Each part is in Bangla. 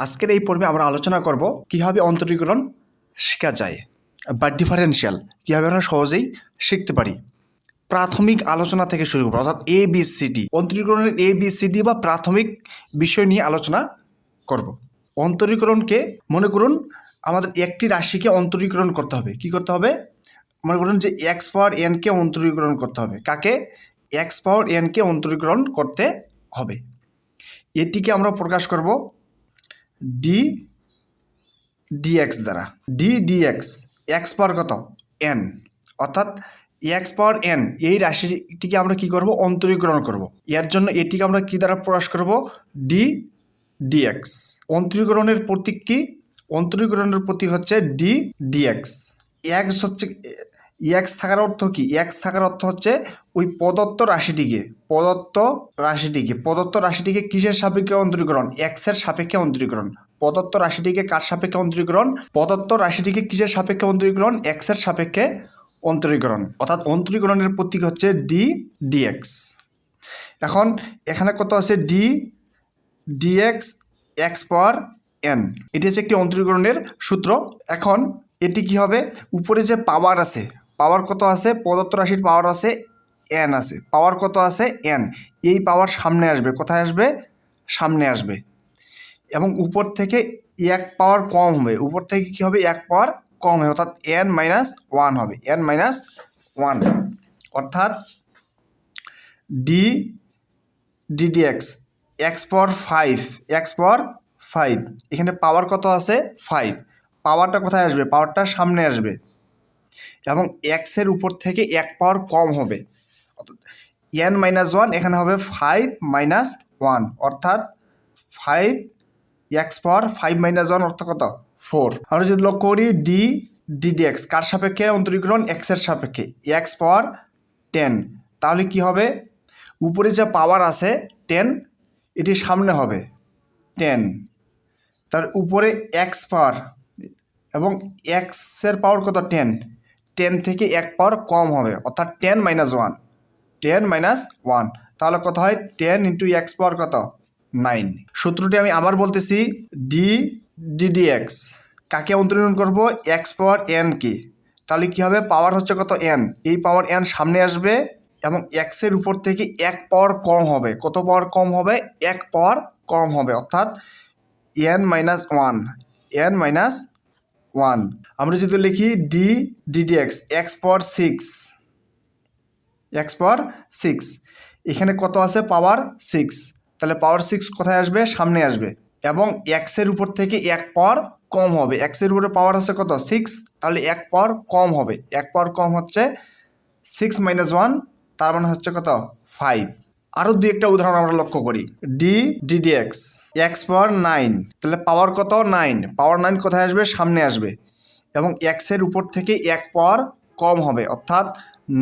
আজকের এই পর্বে আমরা আলোচনা করব কীভাবে অন্তরীকরণ শেখা যায় বা ডিফারেনশিয়াল কীভাবে আমরা সহজেই শিখতে পারি। প্রাথমিক আলোচনা থেকে শুরু করব, অর্থাৎ ABCD অন্তরীকরণের ABCD বা প্রাথমিক বিষয় নিয়ে আলোচনা করব। অন্তরীকরণকে মনে করুন আমাদের একটি রাশিকে অন্তরীকরণ করতে হবে। কি করতে হবে? মনে করুন যে x পাওয়ার n কে অন্তরীকরণ করতে হবে। কাকে? x পাওয়ার n কে অন্তরীকরণ করতে হবে। এটিকে আমরা প্রকাশ করব dx দ্বারা। dx x পাওয়ার কত? n, অর্থাৎ x পাওয়ার n এই রাশিটিকে আমরা কি করব? অন্তরীকরণ করব। এর জন্য এটিকে আমরা কি দ্বারা প্রকাশ করব? dx। অন্তরীকরণের প্রতীক কি? অন্তরীকরণের প্রতীক হচ্ছে dx। x হচ্ছে x থাকার অর্থ কি? x থাকার অর্থ হচ্ছে ওই প্রদত্ত রাশিটিকে কিসের সাপেক্ষে অন্তরীকরণ? x এর সাপেক্ষে অন্তরীকরণ। প্রদত্ত রাশিটিকে কার সাপেক্ষে অন্তরীকরণ? প্রদত্ত রাশিটিকে কিসের সাপেক্ষে অন্তরীকরণ? x এর সাপেক্ষে অন্তরীকরণ। অর্থাৎ অন্তরীকরণের প্রতীক হচ্ছে dx। এখন এখানে কত আছে? dx x পাওয়ার n, এটি হচ্ছে একটি অন্তরীকরণের সূত্র। এখন এটি কি হবে? উপরে যে পাওয়ার আছে, পাওয়ার কত আছে? প্রদত্ত রাশির পাওয়ার আছে n আছে। পাওয়ার কত আছে? n। এই পাওয়ার সামনে আসবে। কোথায় আসবে? সামনে আসবে। এবং উপর থেকে এক পাওয়ার কম হবে। উপর থেকে কি হবে? এক পাওয়ার কম হবে, অর্থাৎ n-1 হবে। n-1 অর্থাৎ dx x পাওয়ার 5 এখানে পাওয়ার কত আছে? 5। পাওয়ারটা কোথায় আসবে? পাওয়ারটা সামনে আসবে এবং x এর উপর থেকে এক পাওয়ার কম হবে। n-1 এখানে হবে 5-1, অর্থাৎ 5x পাওয়ার 5-1 অর্থ কত? 4। আমরা যদি লক্ষ্য করি dx কার সাপেক্ষে অন্তরীকরণ? x এর সাপেক্ষে, x পাওয়ার 10। তাহলে কি হবে? উপরে যে পাওয়ার আছে 10, এটি সামনে হবে 10। তার উপরে x পাওয়ার এবং x এর পাওয়ার কত? 10 থেকে এক পাওয়ার কম হবে, অর্থাৎ 10-1। তাহলে কত হয়? 10 × x পাওয়ার কত? 9। সূত্রটি আমি আবার বলতেছি, dx কাকে অন্তরীকরণ করব? x পাওয়ার n কে। তাহলে কি হবে? পাওয়ার হচ্ছে কত? n। এই পাওয়ার n সামনে আসবে এবং x এর উপর থেকে এক পাওয়ার কম হবে। কত পাওয়ার কম হবে? এক পাওয়ার কম হবে, অর্থাৎ n-1। আমরা যদি লিখি dx x পাওয়ার 6, এখানে কত আছে? পাওয়ার 6। তাহলে পাওয়ার 6 কোথায় আসবে? সামনে আসবে এবং x এর উপর থেকে এক পাওয়ার কম হবে। x এর উপরে পাওয়ার হচ্ছে কত? 6। তাহলে এক পাওয়ার কম হবে। এক পাওয়ার কম হচ্ছে 6-1, তার মানে হচ্ছে কত? 5। আরও দুই একটা উদাহরণ আমরা লক্ষ্য করি। dx x পাওয়ার 9, তাহলে পাওয়ার কত? 9। পাওয়ার 9 কোথায় আসবে? সামনে আসবে এবং x এর উপর থেকে এক পাওয়ার কম হবে, অর্থাৎ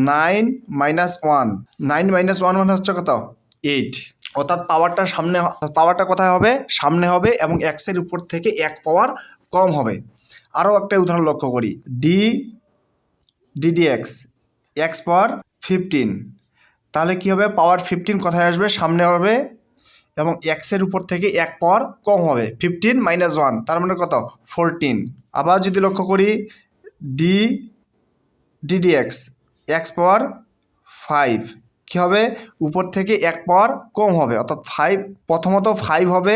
9-1 মানে হচ্ছে কত? 8। অর্থাৎ পাওয়ারটা কোথায় হবে? সামনে হবে এবং x এর উপর থেকে এক পাওয়ার কম হবে। আরও একটা উদাহরণ লক্ষ্য করি। dx x পাওয়ার 15, তাহলে কি হবে? পাওয়ার 15 কোথায় আসবে? সামনে হবে এবং x এর উপর থেকে এক পাওয়ার কম হবে। 15-1 তার মানে কত? 14। আবার যদি লক্ষ্য করি dx x পাওয়ার 5, কী হবে? উপর থেকে এক পাওয়ার কম হবে, অর্থাৎ 5 প্রথমত 5 হবে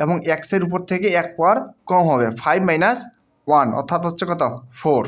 এবং x এর উপর থেকে এক পাওয়ার কম হবে। 5-1 অর্থাৎ হচ্ছে কত? 4।